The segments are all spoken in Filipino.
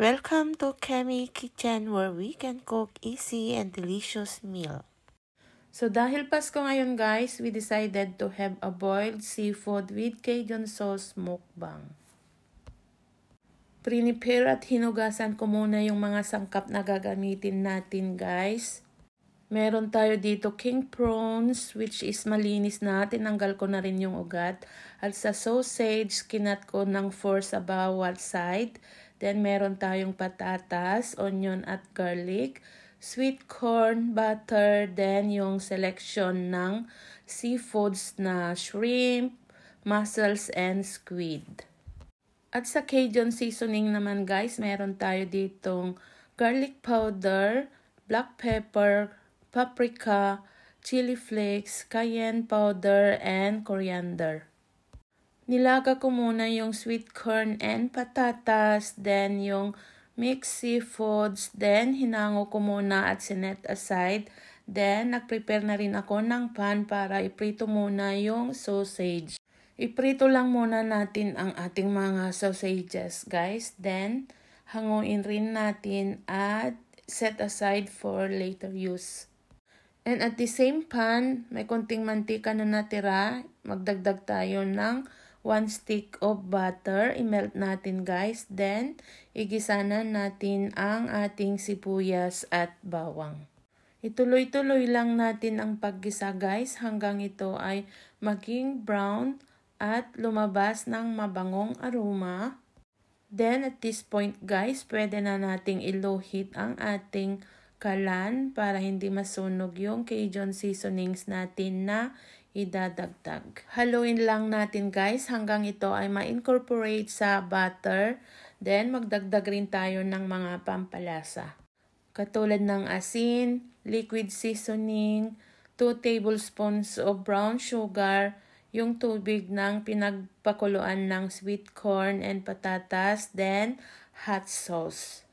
Welcome to Kemi Kitchen where we can cook easy and delicious meal. So dahil Pasko ngayon guys, we decided to have a boiled seafood with Cajun sauce mukbang. Prepare at hinugasan ko muna yung mga sangkap na gagamitin natin guys. Meron tayo dito king prawns which is malinis na. Tinanggal ko na rin yung ugat. At sa sausage, kinat ko ng 4 sa bawat side. Then meron tayong patatas, onion at garlic, sweet corn, butter, then yung selection ng seafoods na shrimp, mussels, and squid. At sa Cajun seasoning naman guys, meron tayo ditong garlic powder, black pepper, paprika, chili flakes, cayenne powder, and coriander. Nilaga ko muna yung sweet corn and patatas, then yung mixed seafoods, then hinango ko muna at sinet aside. Then nagprepare na rin ako ng pan para iprito muna yung sausage. Iprito lang muna natin ang ating mga sausages guys. Then hanguin rin natin at set aside for later use. And at the same pan, may konting mantika na natira. Magdagdag tayo ng 1 stick of butter. I-melt natin guys. Then igisanan natin ang ating sibuyas at bawang. Ituloy-tuloy lang natin ang paggisa guys hanggang ito ay maging brown at lumabas ng mabangong aroma. Then at this point guys, pwede na nating i-low heat ang ating kalan para hindi masunog yung Cajun seasonings natin na idadagdag. Haluin lang natin guys hanggang ito ay ma-incorporate sa butter. Then magdagdag rin tayo ng mga pampalasa. Katulad ng asin, liquid seasoning, 2 tablespoons of brown sugar, yung tubig ng pinagpakuluan ng sweet corn and patatas, then hot sauce.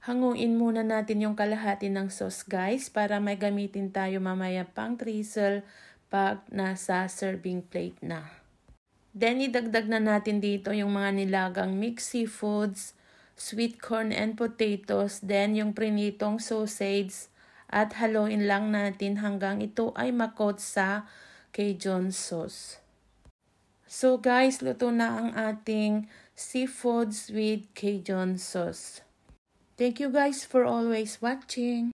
Hanguin muna natin yung kalahati ng sauce guys para may gamitin tayo mamaya pang drizzle pag nasa serving plate na. Then idagdag na natin dito yung mga nilagang mixed seafoods, sweet corn and potatoes, then yung prinitong sausage at haluin lang natin hanggang ito ay makot sa Cajun sauce. So guys, luto na ang ating seafoods with Cajun sauce. Thank you guys for always watching.